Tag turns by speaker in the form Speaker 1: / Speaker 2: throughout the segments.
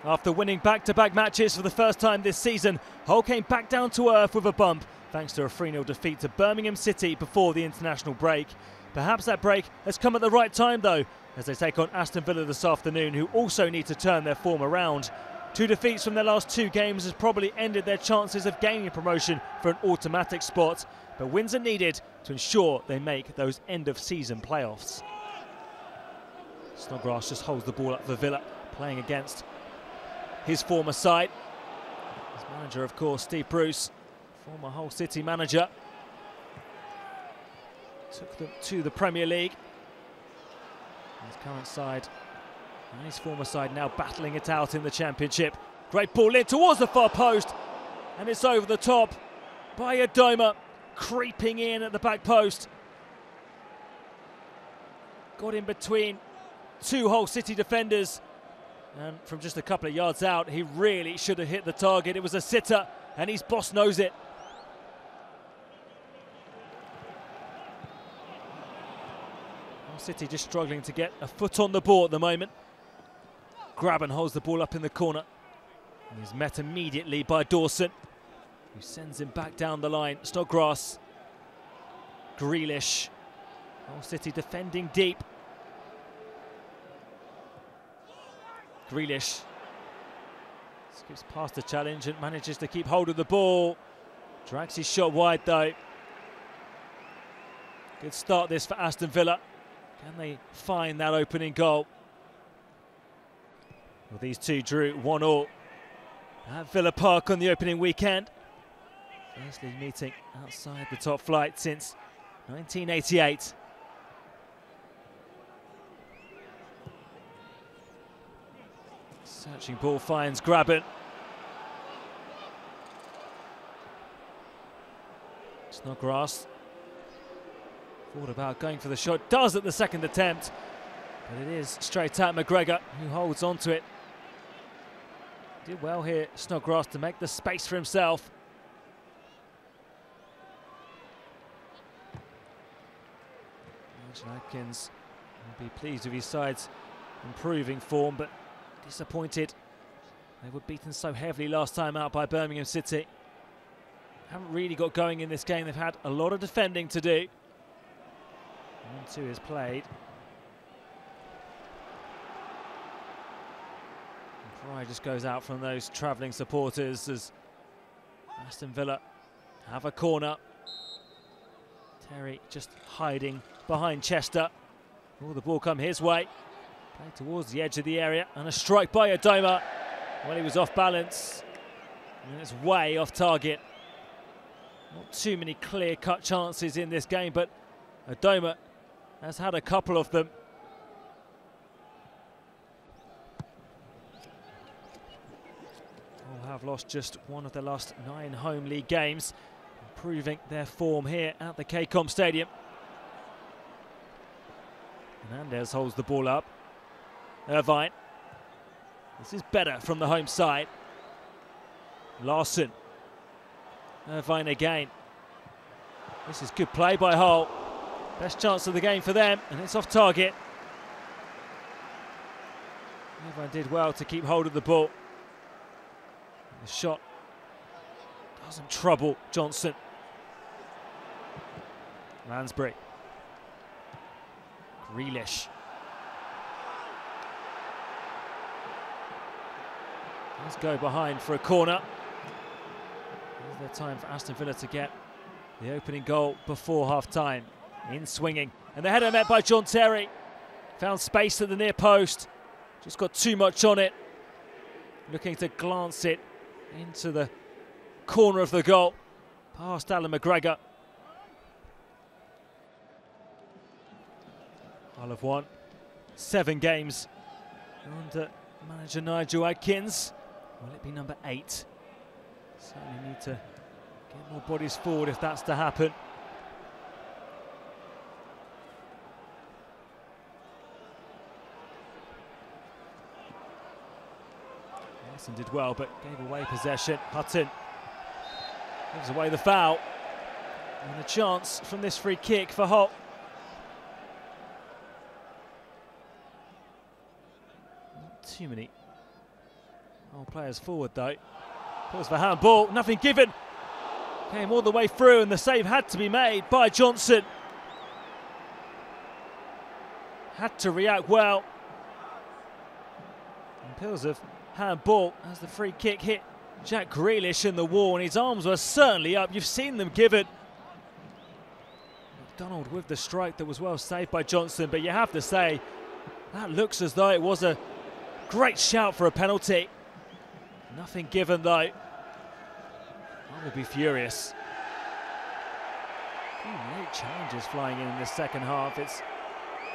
Speaker 1: After winning back-to-back matches for the first time this season, Hull came back down to earth with a bump thanks to a 3-0 defeat to Birmingham City before the international break. Perhaps that break has come at the right time though, as they take on Aston Villa this afternoon, who also need to turn their form around. 2 defeats from their last 2 games has probably ended their chances of gaining promotion for an automatic spot, but wins are needed to ensure they make those end-of-season playoffs. Snodgrass just holds the ball up for Villa, playing against his former side. His manager, of course, Steve Bruce, former Hull City manager, took them to the Premier League. His current side and his former side now battling it out in the Championship. Great ball in towards the far post, and it's over the top by Adoma, creeping in at the back post. Got in between 2 Hull City defenders, and from just a couple of yards out, he really should have hit the target. It was a sitter, and his boss knows it. Hull City just struggling to get a foot on the ball at the moment. Graben holds the ball up in the corner. And he's met immediately by Dawson, who sends him back down the line. Snodgrass, Goalless. Hull City defending deep. Goalless skips past the challenge and manages to keep hold of the ball. Drags his shot wide though. Good start this for Aston Villa. Can they find that opening goal? Well, these two drew 1-1 at Villa Park on the opening weekend. Firstly meeting outside the top flight since 1988. Searching ball finds Graben. Snodgrass thought about going for the shot, does at the second attempt, but it is straight at McGregor, who holds on to it. Did well here, Snodgrass, to make the space for himself. Atkins will be pleased with his side's improving form, but disappointed. They were beaten so heavily last time out by Birmingham City. Haven't really got going in this game. They've had a lot of defending to do. 1-2 is played. And pride just goes out from those travelling supporters as Aston Villa have a corner. Terry just hiding behind Chester. Will the ball come his way? Played towards the edge of the area, and a strike by Adoma. Well, he was off balance, and it's way off target. Not too many clear-cut chances in this game, but Adoma has had a couple of them. Hull have lost just one of their last 9 home league games, improving their form here at the KCOM Stadium. Hernandez holds the ball up. Irvine. This is better from the home side. Larson. Irvine again. This is good play by Hull. Best chance of the game for them, and it's off target. Irvine did well to keep hold of the ball. The shot doesn't trouble Johnson. Lansbury. Goalless. Let's go behind for a corner. Is there time for Aston Villa to get the opening goal before half-time? In swinging, and the header met by John Terry. Found space at the near post, just got too much on it. Looking to glance it into the corner of the goal, past Alan McGregor. Hull have won 7 games under manager Nigel Adkins. Will it be number 8? Certainly need to get more bodies forward if that's to happen. Aston did well, but gave away possession. Hutton gives away the foul. And a chance from this free kick for Hull. Not too many All players forward though. Calls for handball, nothing given. Came all the way through and the save had to be made by Johnson. Had to react well. And Pills of handball as the free kick hit Jack Grealish in the wall, and his arms were certainly up. You've seen them given. McDonald with the strike that was well saved by Johnson, but you have to say that looks as though it was a great shout for a penalty. Nothing given though. I would be furious. Late challenges flying in this second half. It's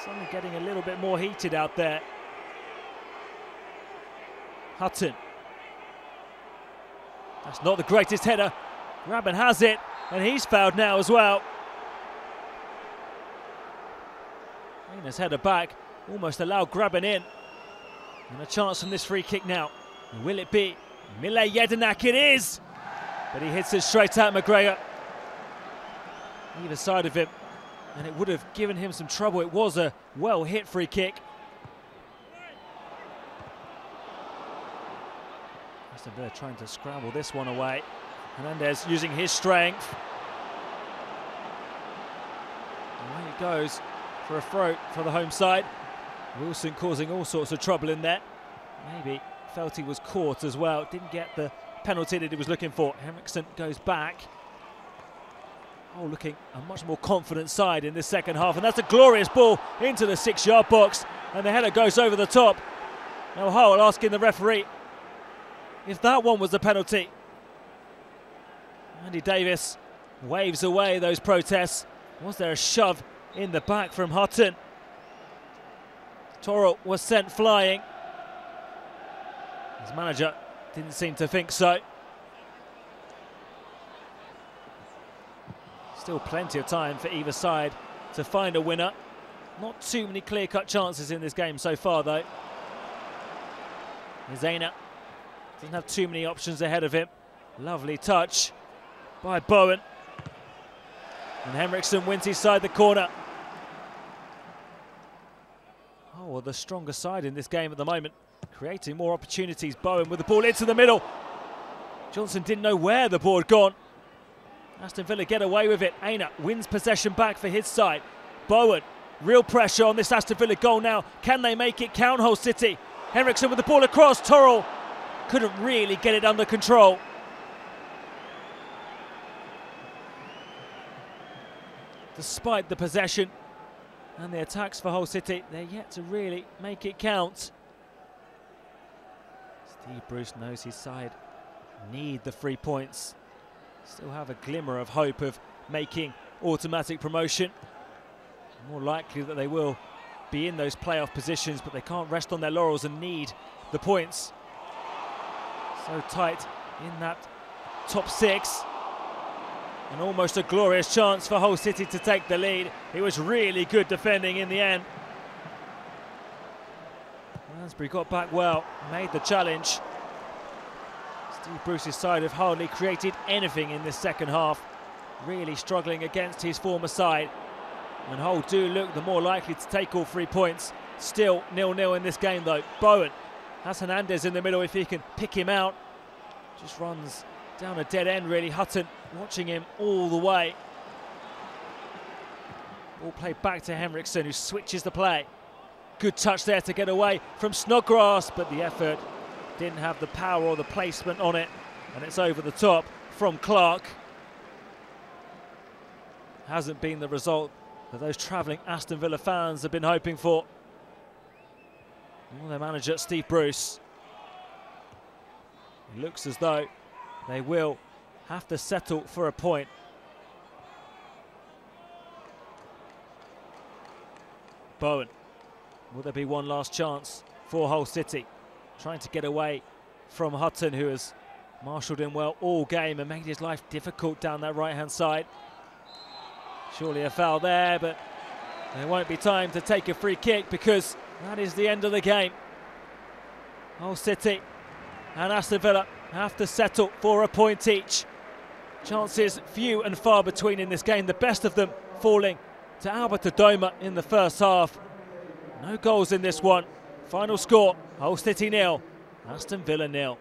Speaker 1: suddenly getting a little bit more heated out there. Hutton. That's not the greatest header. Grabban has it, and he's fouled now as well. Reina's header back, almost allowed Grabban in. And a chance from this free kick now. And will it be Mile Jedinak? It is! But he hits it straight at McGregor. Either side of him, and it would have given him some trouble. It was a well-hit free kick. Aston Villa trying to scramble this one away. Hernandez using his strength. Away it goes for a throw for the home side. Wilson causing all sorts of trouble in there. Maybe felt he was caught as well. Didn't get the penalty that he was looking for. Henriksen goes back. Oh, looking a much more confident side in this second half. And that's a glorious ball into the 6-yard box. And the header goes over the top. Now Hull asking the referee if that one was a penalty. Andy Davis waves away those protests. Was there a shove in the back from Hutton? Torrell was sent flying. His manager didn't seem to think so. Still plenty of time for either side to find a winner. Not too many clear-cut chances in this game so far though. Zaina doesn't have too many options ahead of him. Lovely touch by Bowen. And Henriksen wins inside the corner. Oh, well, the stronger side in this game at the moment. Creating more opportunities. Bowen with the ball into the middle. Johnson didn't know where the ball had gone. Aston Villa get away with it. Aina wins possession back for his side. Bowen, real pressure on this Aston Villa goal now. Can they make it count, Hull City? Henriksen with the ball across. Torrell couldn't really get it under control. Despite the possession and the attacks for Hull City, they're yet to really make it count. Steve Bruce knows his side need the 3 points. Still have a glimmer of hope of making automatic promotion. More likely that they will be in those playoff positions, but they can't rest on their laurels and need the points. So tight in that top 6. And almost a glorious chance for Hull City to take the lead. It was really good defending in the end. Lansbury got back well, made the challenge. Steve Bruce's side have hardly created anything in this second half. Really struggling against his former side. And Hull do look the more likely to take all 3 points. Still 0-0 in this game though. Bowen has Hernandez in the middle if he can pick him out. Just runs down a dead end really. Hutton watching him all the way. Ball played back to Henriksen, who switches the play. Good touch there to get away from Snodgrass, but the effort didn't have the power or the placement on it, and it's over the top from Clark. Hasn't been the result that those travelling Aston Villa fans have been hoping for. Well, their manager Steve Bruce, it looks as though they will have to settle for a point. Bowen, will there be one last chance for Hull City? Trying to get away from Hutton, who has marshalled in well all game and made his life difficult down that right-hand side. Surely a foul there, but there won't be time to take a free kick because that is the end of the game. Hull City and Aston Villa have to settle for a point each. Chances few and far between in this game, the best of them falling to Albert Adoma in the first half. No goals in this one. Final score, Hull City 0, Aston Villa 0.